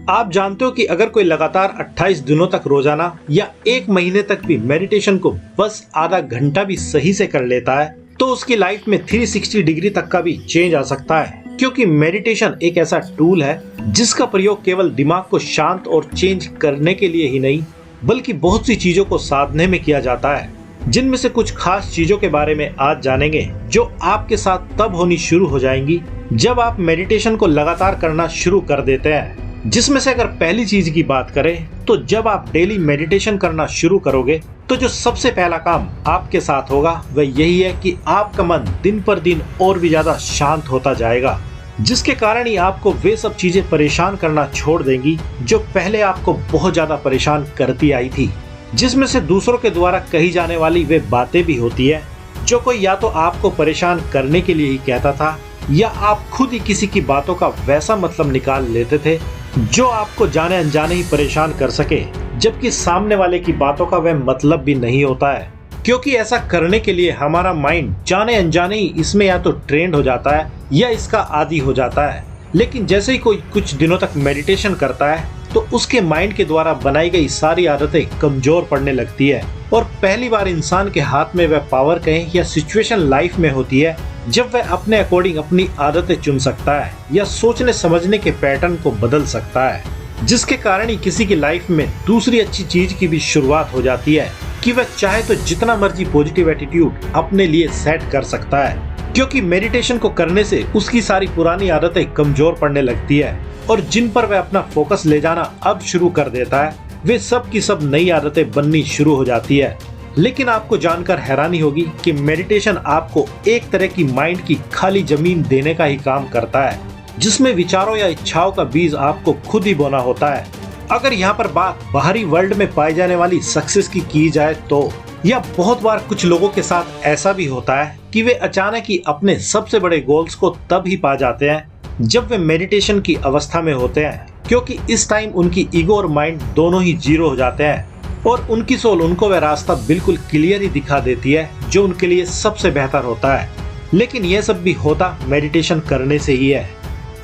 आप जानते हो कि अगर कोई लगातार 28 दिनों तक रोजाना या 1 महीने तक भी मेडिटेशन को बस आधा घंटा भी सही से कर लेता है तो उसकी लाइफ में 360 डिग्री तक का भी चेंज आ सकता है। क्योंकि मेडिटेशन एक ऐसा टूल है जिसका प्रयोग केवल दिमाग को शांत और चेंज करने के लिए ही नहीं बल्कि बहुत सी चीजों को साधने में किया जाता है, जिनमें से कुछ खास चीजों के बारे में आज जानेंगे जो आपके साथ तब होनी शुरू हो जाएंगी जब आप मेडिटेशन को लगातार करना शुरू कर देते हैं। जिसमें से अगर पहली चीज की बात करें तो जब आप डेली मेडिटेशन करना शुरू करोगे तो जो सबसे पहला काम आपके साथ होगा वह यही है कि आपका मन दिन पर दिन और भी ज्यादा शांत होता जाएगा, जिसके कारण ही आपको वे सब चीजें परेशान करना छोड़ देंगी जो पहले आपको बहुत ज्यादा परेशान करती आई थी। जिसमें से दूसरों के द्वारा कही जाने वाली वे बातें भी होती है जो कोई या तो आपको परेशान करने के लिए ही कहता था या आप खुद ही किसी की बातों का वैसा मतलब निकाल लेते थे जो आपको जाने अनजाने ही परेशान कर सके, जबकि सामने वाले की बातों का वह मतलब भी नहीं होता है। क्योंकि ऐसा करने के लिए हमारा माइंड जाने अनजाने ही इसमें या तो ट्रेंड हो जाता है या इसका आदी हो जाता है। लेकिन जैसे ही कोई कुछ दिनों तक मेडिटेशन करता है तो उसके माइंड के द्वारा बनाई गई सारी आदतें कमजोर पड़ने लगती है और पहली बार इंसान के हाथ में वह पावर कहें या सिचुएशन लाइफ में होती है जब वह अपने अकॉर्डिंग अपनी आदतें चुन सकता है या सोचने समझने के पैटर्न को बदल सकता है, जिसके कारण ही किसी की लाइफ में दूसरी अच्छी चीज की भी शुरुआत हो जाती है कि वह चाहे तो जितना मर्जी पॉजिटिव एटीट्यूड अपने लिए सेट कर सकता है। क्योंकि मेडिटेशन को करने से उसकी सारी पुरानी आदतें कमजोर पड़ने लगती है और जिन पर वह अपना फोकस ले जाना अब शुरू कर देता है वे सब की सब नई आदतें बननी शुरू हो जाती है। लेकिन आपको जानकर हैरानी होगी कि मेडिटेशन आपको एक तरह की माइंड की खाली जमीन देने का ही काम करता है, जिसमें विचारों या इच्छाओं का बीज आपको खुद ही बोना होता है। अगर यहाँ पर बात बाहरी वर्ल्ड में पाई जाने वाली सक्सेस की जाए तो या बहुत बार कुछ लोगों के साथ ऐसा भी होता है कि वे अचानक ही अपने सबसे बड़े गोल्स को तब ही पा जाते हैं जब वे मेडिटेशन की अवस्था में होते हैं, क्योंकि इस टाइम उनकी ईगो और माइंड दोनों ही जीरो हो जाते हैं और उनकी सोल उनको वह रास्ता बिल्कुल क्लियर ही दिखा देती है जो उनके लिए सबसे बेहतर होता है। लेकिन यह सब भी होता मेडिटेशन करने से ही है।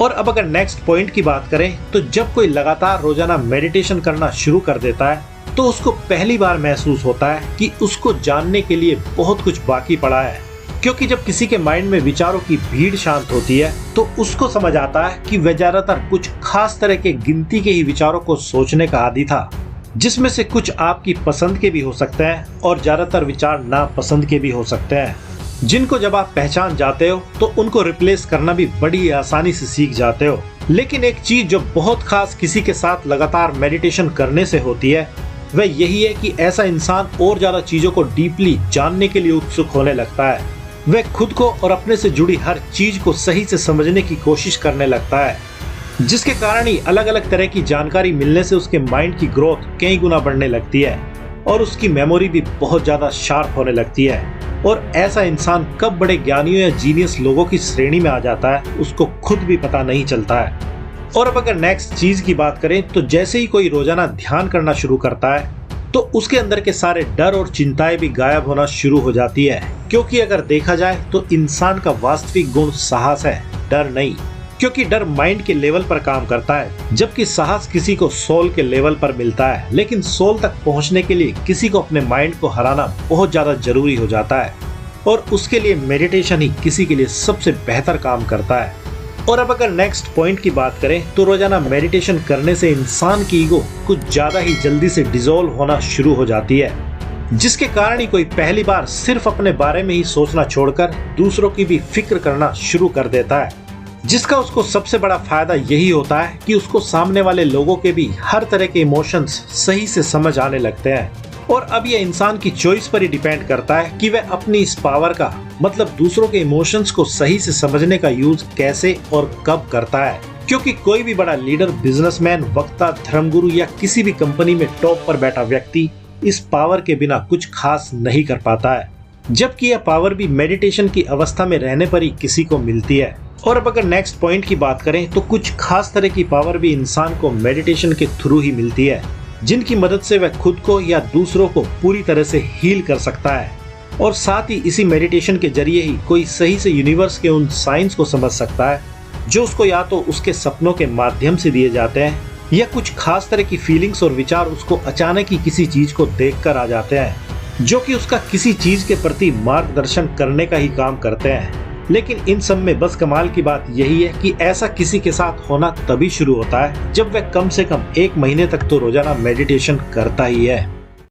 और अब अगर नेक्स्ट पॉइंट की बात करें तो जब कोई लगातार रोजाना मेडिटेशन करना शुरू कर देता है तो उसको पहली बार महसूस होता है कि उसको जानने के लिए बहुत कुछ बाकी पड़ा है। क्योंकि जब किसी के माइंड में विचारों की भीड़ शांत होती है तो उसको समझ आता है कि वह ज्यादातर कुछ खास तरह के गिनती के ही विचारों को सोचने का आदी था, जिसमें से कुछ आपकी पसंद के भी हो सकते हैं और ज्यादातर विचार नापसंद के भी हो सकते हैं, जिनको जब आप पहचान जाते हो तो उनको रिप्लेस करना भी बड़ी आसानी से सीख जाते हो। लेकिन एक चीज जो बहुत खास किसी के साथ लगातार मेडिटेशन करने से होती है वह यही है कि ऐसा इंसान और ज्यादा चीजों को डीपली जानने के लिए उत्सुक होने लगता है। वह खुद को और अपने से जुड़ी हर चीज को सही से समझने की कोशिश करने लगता है, जिसके कारण ही अलग अलग तरह की जानकारी मिलने से उसके माइंड की ग्रोथ कई गुना बढ़ने लगती है और उसकी मेमोरी भी बहुत ज्यादा शार्प होने लगती है। और ऐसा इंसान कब बड़े ज्ञानियों या जीनियस लोगों की श्रेणी में आ जाता है उसको खुद भी पता नहीं चलता है। और अब अगर नेक्स्ट चीज की बात करें तो जैसे ही कोई रोजाना ध्यान करना शुरू करता है तो उसके अंदर के सारे डर और चिंताएं भी गायब होना शुरू हो जाती है। क्योंकि अगर देखा जाए तो इंसान का वास्तविक गुण साहस है, डर नहीं। क्योंकि डर माइंड के लेवल पर काम करता है जबकि साहस किसी को सोल के लेवल पर मिलता है। लेकिन सोल तक पहुंचने के लिए किसी को अपने माइंड को हराना बहुत ज्यादा जरूरी हो जाता है और उसके लिए मेडिटेशन ही किसी के लिए सबसे बेहतर काम करता है। और अब अगर नेक्स्ट पॉइंट की बात करें तो रोजाना मेडिटेशन करने से इंसान की ईगो कुछ ज्यादा ही जल्दी से डिसॉल्व होना शुरू हो जाती है, जिसके कारण ही कोई पहली बार सिर्फ अपने बारे में ही सोचना छोड़कर दूसरों की भी फिक्र करना शुरू कर देता है, जिसका उसको सबसे बड़ा फायदा यही होता है कि उसको सामने वाले लोगों के भी हर तरह के इमोशंस सही से समझ आने लगते हैं। और अब यह इंसान की चॉइस पर ही डिपेंड करता है कि वह अपनी इस पावर का मतलब दूसरों के इमोशंस को सही से समझने का यूज कैसे और कब करता है। क्योंकि कोई भी बड़ा लीडर, बिजनेसमैन, वक्ता, धर्मगुरु या किसी भी कंपनी में टॉप पर बैठा व्यक्ति इस पावर के बिना कुछ खास नहीं कर पाता है, जबकि यह पावर भी मेडिटेशन की अवस्था में रहने पर ही किसी को मिलती है। और अब अगर नेक्स्ट पॉइंट की बात करें तो कुछ खास तरह की पावर भी इंसान को मेडिटेशन के थ्रू ही मिलती है, जिनकी मदद से वह खुद को या दूसरों को पूरी तरह से हील कर सकता है। और साथ ही इसी मेडिटेशन के जरिए ही कोई सही से यूनिवर्स के उन साइंस को समझ सकता है जो उसको या तो उसके सपनों के माध्यम से दिए जाते हैं या कुछ खास तरह की फीलिंग्स और विचार उसको अचानक ही किसी चीज को देखकर आ जाते हैं जो कि उसका किसी चीज के प्रति मार्गदर्शन करने का ही काम करते हैं। लेकिन इन सब में बस कमाल की बात यही है कि ऐसा किसी के साथ होना तभी शुरू होता है जब वह कम से कम 1 महीने तक तो रोजाना मेडिटेशन करता ही है।